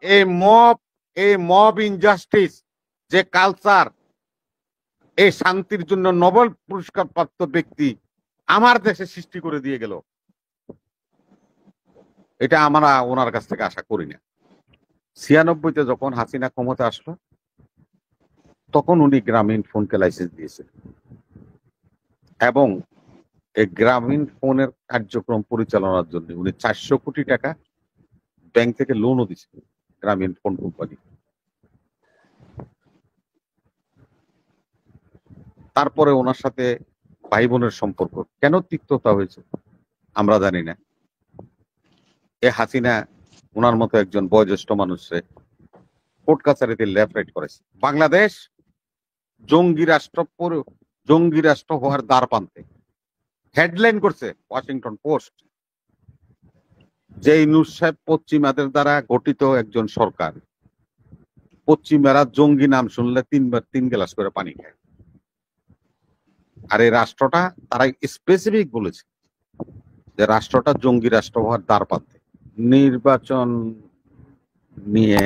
এই মব এই mob injustice যে কালচার, এই শান্তির জন্য নোবেল পুরস্কার প্রাপ্ত ব্যক্তি আমার দেশে সৃষ্টি করে দিয়ে গেল, এটা আমরা ওনার কাছ থেকে আশা করি না। 96-তে যখন হাসিনা ক্ষমতা আসলো, তখন উনি গ্রামীণ ফোনকে লাইসেন্স দিয়েছেন এবং এই গ্রামীণ ফোনের কার্যক্রম পরিচালনার জন্য উনি 400 কোটি টাকা ব্যাংক থেকে লোনও দিয়েছেন গ্রামীণ ফোন কোম্পানি। তারপরে ওনার সাথে ভাই বোনের সম্পর্ক কেন তিক্ততা হয়েছে আমরা জানি না। এ হাসিনা ওনার মতো একজন বয়োজ্যেষ্ঠ মানুষে কোর্ট কাছারিতে লেফট রাইট করেছে। বাংলাদেশ জঙ্গি রাষ্ট্র হওয়ার দ্বার প্রান্তে। হেডলাইন করছে ওয়াশিংটন পোস্ট যে ইউনূস সাহেব পশ্চিমাদের দ্বারা গঠিত একজন সরকার, পশ্চিমারা জঙ্গি নাম শুনলে 3 গ্লাস করে পানি খায়। আর এই রাষ্ট্রটা তারা স্পেসিফিক বলেছে যে রাষ্ট্রটা জঙ্গি রাষ্ট্র হওয়ার দ্বার প্রান্তে। নির্বাচন নিয়ে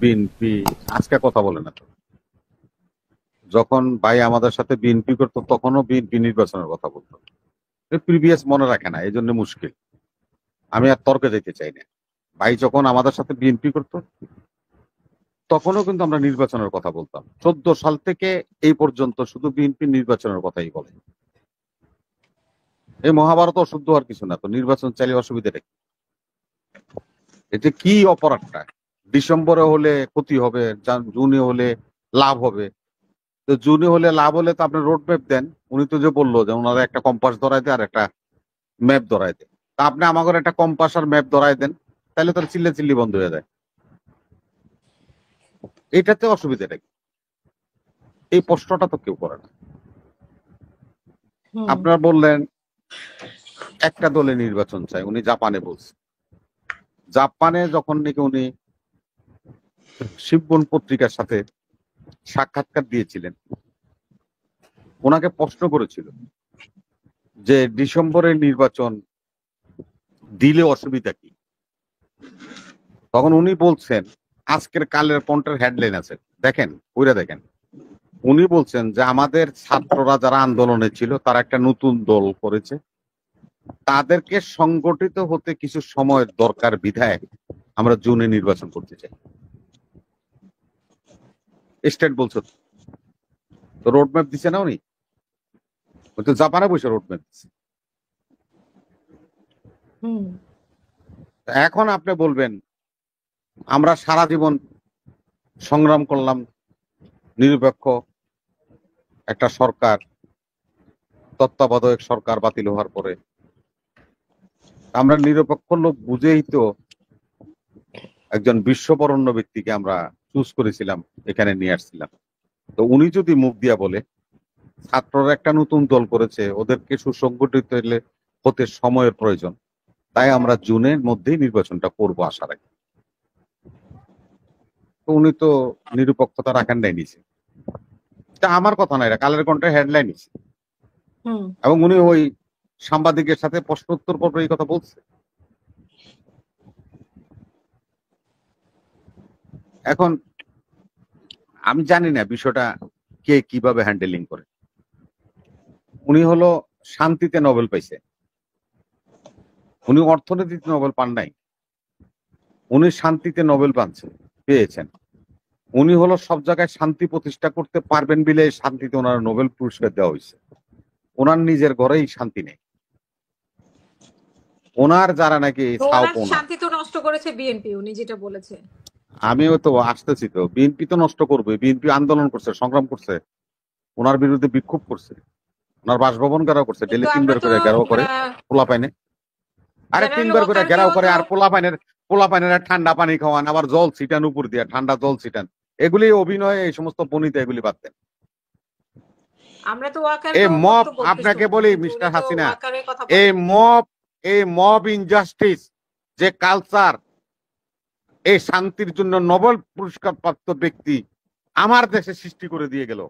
বিএনপি আজকে কথা বলে না তো, যখন ভাই আমাদের সাথে বিএনপি করতো তখনও বিএনপি নির্বাচনের কথা বলতো। প্রিভিয়াস মনে রাখে না, এই জন্য মুশকিল। আমি আর তর্কে যেতে চাই না। ভাই যখন আমাদের সাথে বিএনপি করতো তখনও কিন্তু আমরা নির্বাচনের কথা বলতাম। 14 সাল থেকে এই পর্যন্ত শুধু বিএনপি নির্বাচনের কথাই বলে। এই মহাভারত অশুদ্ধ হওয়ার কিছু না তো, নির্বাচন চালিয়ে অসুবিধাটা কি? এতে কি অপরাধটা? ডিসেম্বরে হলে ক্ষতি হবে, জুনে হলে লাভ হবে। তো জুনে হলে লাভ হলে তো আপনি রোড ম্যাপ দেন। উনি তো যে বললো যে ওনারা একটা কম্পাস ধরাই দেয় আর একটা ম্যাপ ধরাই দেয়, তা আপনি আমাকে একটা কম্পাস আর ম্যাপ ধরাই দেন, তাহলে তার চিল্লি বন্ধ হয়ে যায়। এটাতে অসুবিধাটা কি? এই প্রশ্নটা তো কেউ করে না। আপনারা বললেন একটা দলে নির্বাচন চাই, উনি জাপানে বলছেন। জাপানে যখন নাকি উনি শিববন পত্রিকার সাথে সাক্ষাৎকার দিয়েছিলেন, ওনাকে প্রশ্ন করেছিল যে ডিসেম্বরের নির্বাচন দিলে অসুবিধা কি? তখন উনি বলছেন, আজকের কালের পন্টের হেডলাইন আছে, দেখেন ওইটা দেখেন। উনি বলছেন যে আমাদের ছাত্ররা যারা আন্দোলনে ছিল তারা একটা নতুন দল করেছে, তাদেরকে সংগঠিত হতে কিছু সময়ের দরকার বিধায় আমরা জুনে নির্বাচন করতে চাই। স্টেট বলছো তো, রোড ম্যাপ দিছে না উনি? ওই তো জাপানে বসে রোড ম্যাপ দিচ্ছে। এখন আপনি বলবেন আমরা সারা জীবন সংগ্রাম করলাম নিরপেক্ষ একটা সরকার, তত্ত্বাবধায়ক সরকার বাতিল হওয়ার পরে আমরা নিরপেক্ষ লোক বুঝেই তো একজন বিশ্ববরণ্য ব্যক্তিকে আমরা চুজ করেছিলাম, এখানে নিয়ে আসছিলাম। তো উনি যদি মুখ দিয়া বলে ছাত্ররা একটা নতুন দল করেছে, ওদেরকে সুসংগঠিত হতে সময়ের প্রয়োজন, তাই আমরা জুনের মধ্যেই নির্বাচনটা করব আশা রাখি। তো উনি তো নিরপেক্ষতা রাখেন নাই নিচে। এটা আমার কথা না, এটা কালের কণ্ঠে হেডলাইন নিচ্ছে। এবং উনি ওই সাংবাদিকের সাথে প্রশ্নোত্তর পর্বে এই কথা বলছে। এখন আমি জানি না বিষয়টা কে কিভাবে হ্যান্ডেলিং করে। উনি হলো শান্তিতে নোবেল পাইছে, উনি অর্থনীতিতে নোবেল পান নাই, উনি শান্তিতে নোবেল পেয়েছেন। উনি হলো সব জায়গায় শান্তি প্রতিষ্ঠা করতে পারবেন বলে শান্তিতে ওনার নোবেল পুরস্কার দেওয়া হয়েছে। ওনার নিজের ঘরেই শান্তি নেই। ওনার যারা নাকি শান্তি তো নষ্ট করেছে বিএনপি, উনি যেটা বলেছে। আমিও তো আসতেছি তো, বিএনপি তো নষ্ট করবে। বিএনপি আন্দোলন করছে, সংগ্রাম করছে, ওনার বিরুদ্ধে বিক্ষোভ করছে, ওনার বাসভবন ঘেরাও করছে, ডেলি 3 বার করে ঘেরাও করে পোলা পাইনে। আরে 3 বার করে ঘেরাও করে, আর পোলা পাইনের ঠান্ডা পানি খাওয়ান, আবার জল ছিটান উপর দিয়ে, ঠান্ডা জল ছিটান। এগুলি অভিনয়, এই সমস্ত বনিতা এগুলি বাদ দেন। আমরা তো এই মব, আপনাকে বলি মিস্টার হাসিনা, এই মব ইনজাস্টিস যে কালচার, এই শান্তির জন্য নোবেল পুরস্কার প্রাপ্ত ব্যক্তি আমার দেশে সৃষ্টি করে দিয়ে গেল,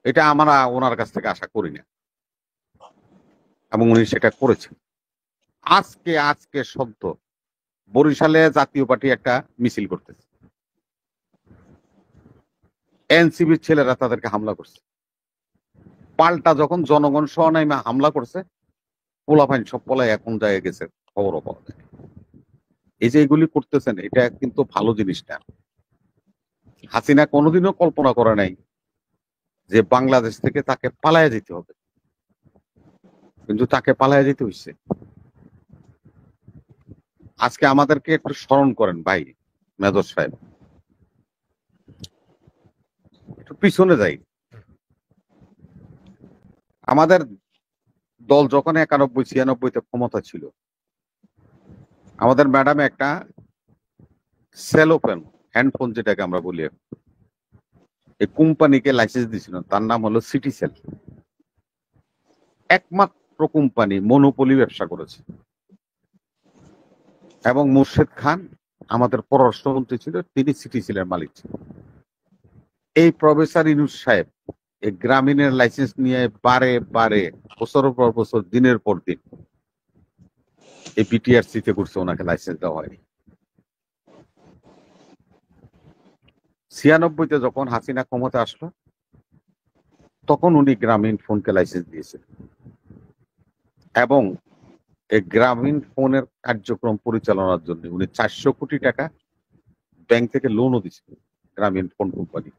এটা আমরা ওনার কাছ থেকে আশা করি না এবং উনি সেটা করেছেন। আজকে সদ্য বরিশালে জাতীয় পার্টি একটা মিছিল করতেছে, এনসিবির ছেলেরা তাদেরকে হামলা করছে। পাল্টা যখন জনগণ সহ নাইমা হামলা করছে, পোলাপাইন সব পলায় এখন জায়গায় গেছে, খবরও পাওয়া যায়। এই যে এগুলি করতেছেন, এটা কিন্তু ভালো জিনিস না। হাসিনা কোনোদিনও কল্পনা করে নাই যে বাংলাদেশ থেকে তাকে পালায়া যেতে হবে, কিন্তু তাকে পালায়া যেতে হয়েছে। আজকে আমাদেরকে একটু স্মরণ করেন ভাই মেজর সাহেব, একটু পিছনে যাই। আমাদের দল যখন 91-96-তে ক্ষমতা ছিল, আমাদের ম্যাডাম একটা সেলোফোন, হ্যান্ডফোন যেটাকে আমরা বলি, এই কোম্পানিকে লাইসেন্স দিয়েছিল, তার নাম হলো সিটিসেল। একমাত্র কোম্পানি মনোপলি ব্যবসা করেছে। এবং মুর্শেদ খান আমাদের পররাষ্ট্রমন্ত্রী ছিল, তিনি সিটিসেলের মালিক ছিলেন। এই প্রফেসর ইউনূস সাহেব এই গ্রামীণের লাইসেন্স নিয়ে বারে বারে বছরের পর বছর, দিনের পর দিন এই বিটিআরসিতে করছে, ওনাকে লাইসেন্স দেওয়া হয়নি। 96-তে যখন হাসিনা ক্ষমতা আসলো, তখন উনি গ্রামীণ ফোনকে লাইসেন্স দিয়েছেন এবং এই গ্রামীণ ফোনের কার্যক্রম পরিচালনার জন্য উনি 400 কোটি টাকা ব্যাংক থেকে লোনও দিয়েছেন গ্রামীণ ফোন কোম্পানি।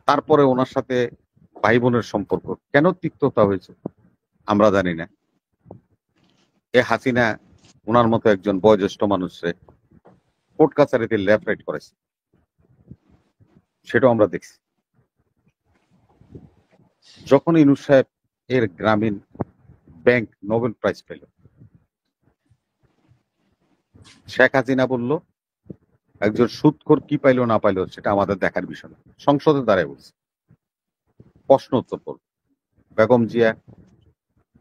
তারপরে ওনার সাথে ভাই বোনের সম্পর্ক কেন তিক্ততা হয়েছে আমরা জানি না। এ হাসিনা ওনার মতো একজন বয়োজ্যেষ্ঠ মানুষে কোর্ট কাছারিতে লেফট রাইট করেছে, সেটাও আমরা দেখছি। যখন ইউনূস সাহেব এর গ্রামীণ ব্যাংক নোবেল প্রাইজ পেল, শেখ হাসিনা বলল একজন সুদখোর কি পাইলো না পাইলো সেটা আমাদের দেখার বিষয় না, সংসদে দাঁড়ায় বলছে, প্রশ্ন উত্তর করল। বেগম জিয়া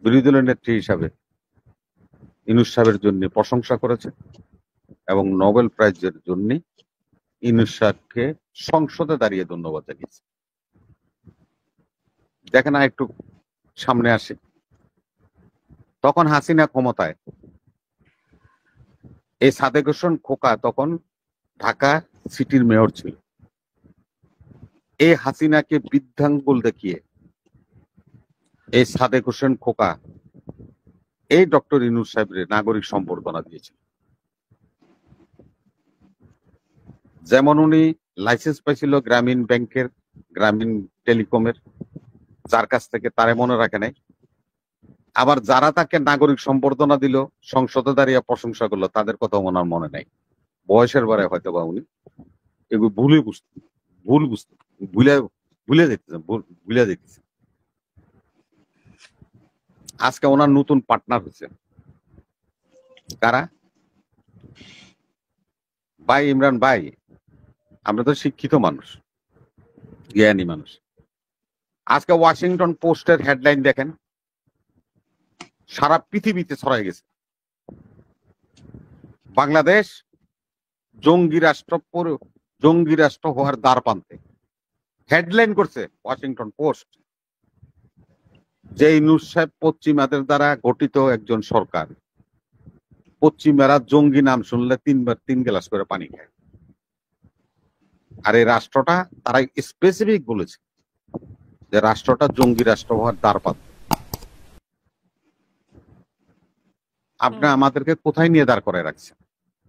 বিরোধী দলের নেত্রী হিসাবে ইউনূস সাহেবের জন্য প্রশংসা করেছে এবং নোবেল প্রাইজের জন্য ইউনূস সাহেবকে সংসদে দাঁড়িয়ে ধন্যবাদ জানিয়েছে। দেখেন না, একটু সামনে আসে, তখন হাসিনা ক্ষমতায়, এই সাদেক হোসেন খোকা তখন ঢাকা সিটির মেয়র ছিল। এই হাসিনাকে বৃদ্ধাঙ্গুল দেখিয়ে এই সাদেক হোসেন খোকা এই ডক্টর ইউনূস সাহেবের নাগরিক সম্বর্ধনা দিয়েছিল। যেমন উনি লাইসেন্স পাইছিল গ্রামীণ ব্যাংকের, গ্রামীণ টেলিকমের, যার কাছ থেকে তারে মনে রাখে নাই। আবার যারা তাকে নাগরিক সম্বর্ধনা দিল, সংসদে দাঁড়িয়ে প্রশংসা করলো, তাদের কথা ওনার মনে নাই। বয়সের বারে হয়তো বা উনি এগুলো ভুলে যেতেছেন। আজকে ওনার নতুন পার্টনার হচ্ছে কারা? ভাই ইমরান ভাই, আমরা তো শিক্ষিত মানুষ, জ্ঞানী মানুষ। আজকে ওয়াশিংটন পোস্টের হেডলাইন দেখেন, সারা পৃথিবীতে ছড়াই গেছে, বাংলাদেশ জঙ্গি রাষ্ট্র হওয়ার দ্বার প্রান্তে। হেডলাইন করছে ওয়াশিংটন পোস্ট যে ইউনূস সাহেব পশ্চিমাদের দ্বারা গঠিত একজন সরকার, পশ্চিমারা জঙ্গি নাম শুনলে 3 গ্লাস করে পানি খায়। আর এই রাষ্ট্রটা তারা স্পেসিফিক বলেছে যে রাষ্ট্রটা জঙ্গি রাষ্ট্র হওয়ার দ্বার প্রান্তে। আপনি আমাদেরকে কোথায় নিয়ে দাঁড় করায় রাখছেন?